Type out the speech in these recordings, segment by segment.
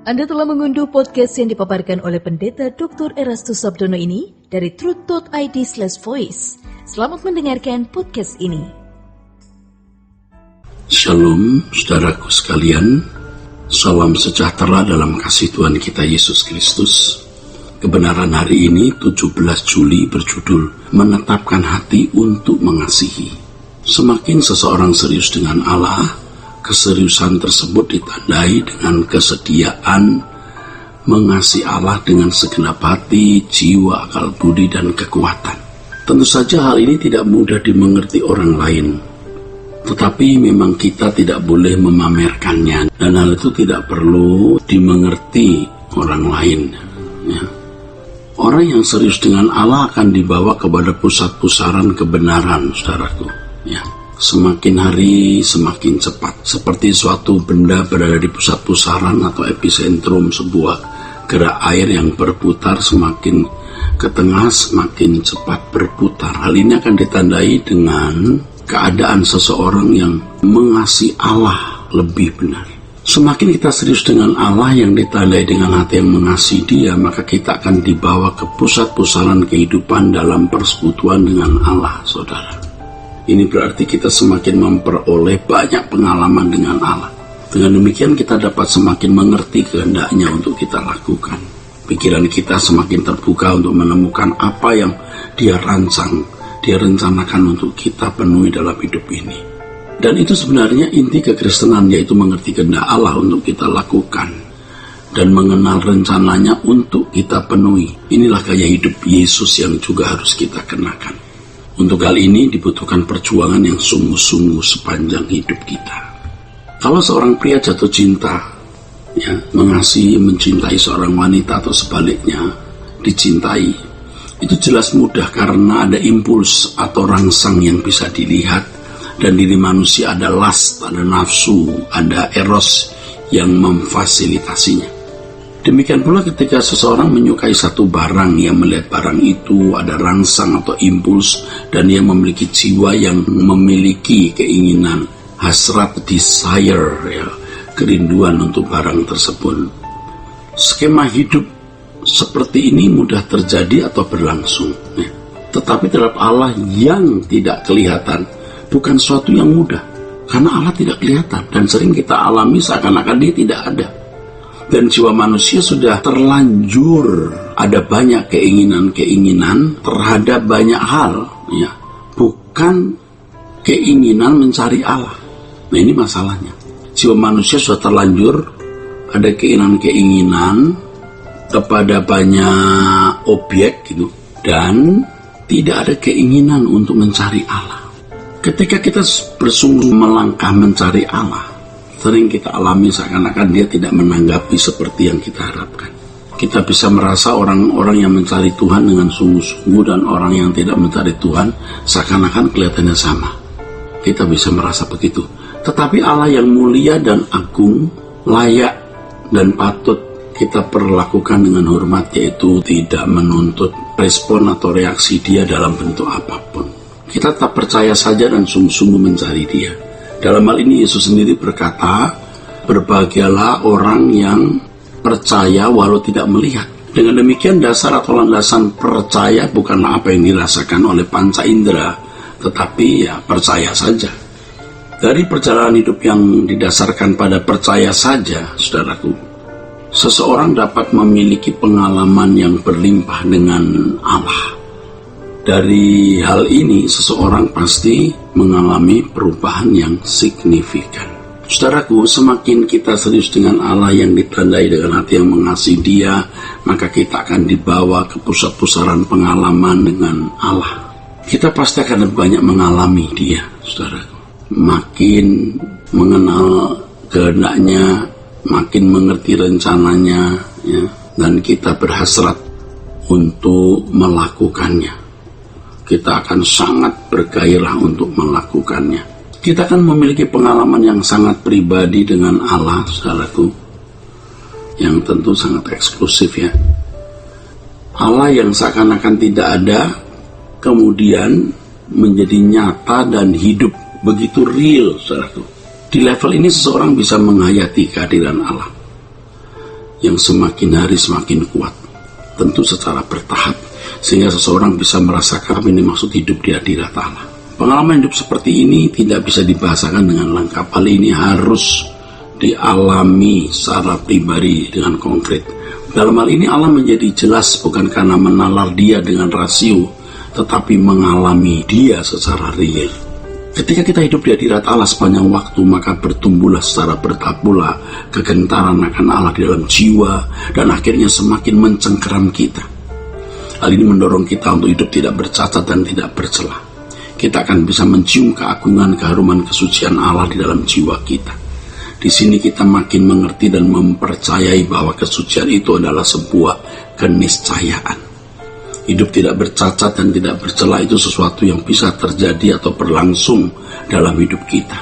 Anda telah mengunduh podcast yang dipaparkan oleh Pendeta Dr. Erastus Sabdono ini dari truth.id/voice. Selamat mendengarkan podcast ini. Shalom, saudaraku sekalian. Salam sejahtera dalam kasih Tuhan kita Yesus Kristus. Kebenaran hari ini 17 Juli berjudul Menetapkan Hati untuk Mengasihi. Semakin seseorang serius dengan Allah, keseriusan tersebut ditandai dengan kesediaan mengasihi Allah dengan segenap hati, jiwa, akal budi, dan kekuatan. Tentu saja hal ini tidak mudah dimengerti orang lain, tetapi memang kita tidak boleh memamerkannya, dan hal itu tidak perlu dimengerti orang lain. Ya. Orang yang serius dengan Allah akan dibawa kepada pusat pusaran kebenaran, saudaraku. Ya. Semakin hari semakin cepat, seperti suatu benda berada di pusat pusaran atau epicentrum sebuah gerak air yang berputar, semakin ke tengah semakin cepat berputar. Hal ini akan ditandai dengan keadaan seseorang yang mengasihi Allah lebih benar. Semakin kita serius dengan Allah yang ditandai dengan hati yang mengasihi Dia, maka kita akan dibawa ke pusat pusaran kehidupan dalam persekutuan dengan Allah, saudara. Ini berarti kita semakin memperoleh banyak pengalaman dengan Allah. Dengan demikian kita dapat semakin mengerti kehendaknya untuk kita lakukan. Pikiran kita semakin terbuka untuk menemukan apa yang Dia rancang, Dia rencanakan untuk kita penuhi dalam hidup ini. Dan itu sebenarnya inti kekristenan, yaitu mengerti kehendak Allah untuk kita lakukan dan mengenal rencananya untuk kita penuhi. Inilah gaya hidup Yesus yang juga harus kita kenakan. Untuk hal ini dibutuhkan perjuangan yang sungguh-sungguh sepanjang hidup kita. Kalau seorang pria jatuh cinta, ya, mengasihi, mencintai seorang wanita atau sebaliknya, dicintai, itu jelas mudah karena ada impuls atau rangsang yang bisa dilihat, dan diri manusia ada lust, ada nafsu, ada eros yang memfasilitasinya. Demikian pula ketika seseorang menyukai satu barang, ia melihat barang itu ada rangsang atau impuls, dan ia memiliki jiwa yang memiliki keinginan, hasrat, desire, ya, kerinduan untuk barang tersebut. Skema hidup seperti ini mudah terjadi atau berlangsung, ya. Tetapi terhadap Allah yang tidak kelihatan bukan suatu yang mudah, karena Allah tidak kelihatan dan sering kita alami seakan-akan Dia tidak ada. Dan jiwa manusia sudah terlanjur ada banyak keinginan-keinginan terhadap banyak hal, ya, bukan keinginan mencari Allah. Nah, ini masalahnya. Jiwa manusia sudah terlanjur ada keinginan-keinginan kepada banyak objek gitu, dan tidak ada keinginan untuk mencari Allah. Ketika kita bersungguh melangkah mencari Allah, sering kita alami seakan-akan Dia tidak menanggapi seperti yang kita harapkan. Kita bisa merasa orang-orang yang mencari Tuhan dengan sungguh-sungguh dan orang yang tidak mencari Tuhan seakan-akan kelihatannya sama. Kita bisa merasa begitu. Tetapi Allah yang mulia dan agung, layak dan patut kita perlakukan dengan hormat, yaitu tidak menuntut respon atau reaksi Dia dalam bentuk apapun. Kita tetap percaya saja dan sungguh-sungguh mencari Dia. Dalam hal ini Yesus sendiri berkata, berbahagialah orang yang percaya walau tidak melihat. Dengan demikian dasar atau landasan percaya bukanlah apa yang dirasakan oleh panca indera, tetapi ya percaya saja. Dari perjalanan hidup yang didasarkan pada percaya saja, saudaraku, seseorang dapat memiliki pengalaman yang berlimpah dengan Allah. Dari hal ini, seseorang pasti mengalami perubahan yang signifikan. Saudaraku, semakin kita serius dengan Allah yang ditandai dengan hati yang mengasihi Dia, maka kita akan dibawa ke pusat pusaran pengalaman dengan Allah. Kita pasti akan banyak mengalami Dia, saudaraku. Makin mengenal kehendaknya, makin mengerti rencananya, ya, dan kita berhasrat untuk melakukannya. Kita akan sangat bergairah untuk melakukannya. Kita akan memiliki pengalaman yang sangat pribadi dengan Allah, saudaraku, yang tentu sangat eksklusif, ya. Allah yang seakan-akan tidak ada, kemudian menjadi nyata dan hidup begitu real, saudaraku. Di level ini seseorang bisa menghayati kehadiran Allah. yang semakin hari semakin kuat, tentu secara bertahap, sehingga seseorang bisa merasakan apa yang dimaksud hidup di hadirat Allah. Pengalaman hidup seperti ini tidak bisa dibahasakan dengan lengkap. Hal ini harus dialami secara pribadi dengan konkret. Dalam hal ini Allah menjadi jelas bukan karena menalar dia dengan rasio, tetapi mengalami dia secara real. Ketika kita hidup di hadirat Allah sepanjang waktu, maka bertumbuhlah secara bertahap pula kegentaran akan Allah di dalam jiwa, dan akhirnya semakin mencengkeram kita. Hal ini mendorong kita untuk hidup tidak bercacat dan tidak bercela. Kita akan bisa mencium keagungan, keharuman, kesucian Allah di dalam jiwa kita. Di sini kita makin mengerti dan mempercayai bahwa kesucian itu adalah sebuah keniscayaan. Hidup tidak bercacat dan tidak bercela itu sesuatu yang bisa terjadi atau berlangsung dalam hidup kita.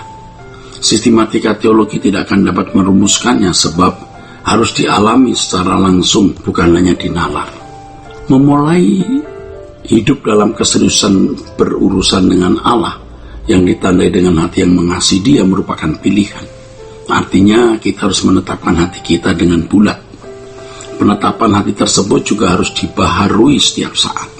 Sistematika teologi tidak akan dapat merumuskannya sebab harus dialami secara langsung, bukan hanya dinalar. Memulai hidup dalam keseriusan berurusan dengan Allah yang ditandai dengan hati yang mengasihi Dia merupakan pilihan. Artinya kita harus menetapkan hati kita dengan bulat. Penetapan hati tersebut juga harus dibaharui setiap saat.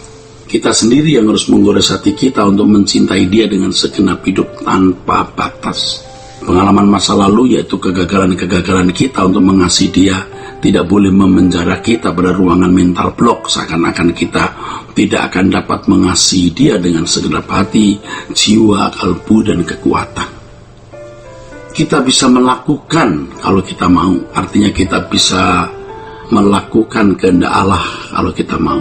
Kita sendiri yang harus menggores hati kita untuk mencintai Dia dengan segenap hidup tanpa batas. Pengalaman masa lalu, yaitu kegagalan-kegagalan kita untuk mengasihi Dia, tidak boleh memenjara kita pada ruangan mental block, seakan-akan kita tidak akan dapat mengasihi Dia dengan segenap hati, jiwa, kalbu, dan kekuatan. Kita bisa melakukan kalau kita mau, artinya kita bisa melakukan kehendak Allah kalau kita mau.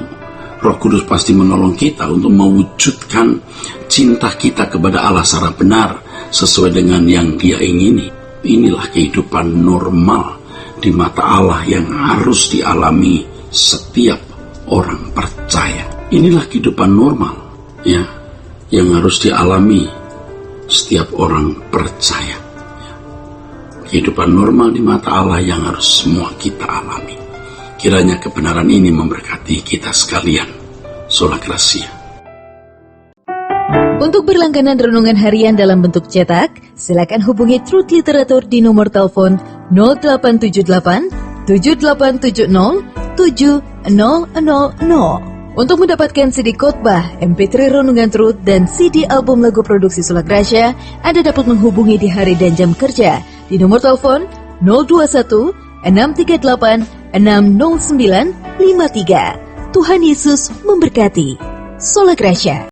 Roh Kudus pasti menolong kita untuk mewujudkan cinta kita kepada Allah secara benar sesuai dengan yang Dia ingini. Inilah kehidupan normal di mata Allah yang harus dialami setiap orang percaya. Inilah kehidupan normal ya, yang harus dialami setiap orang percaya. Kehidupan normal di mata Allah yang harus semua kita alami. Kiranya kebenaran ini memberkati kita sekalian. Sola Gracia. Untuk berlangganan renungan harian dalam bentuk cetak, silakan hubungi Truth Literatur di nomor telepon 0878 7870 7000. Untuk mendapatkan CD khotbah, MP3 renungan Truth, dan CD album lagu produksi Sola Gracia, Anda dapat menghubungi di hari dan jam kerja di nomor telepon 021 638 60953. Tuhan Yesus memberkati. Sola Gracia.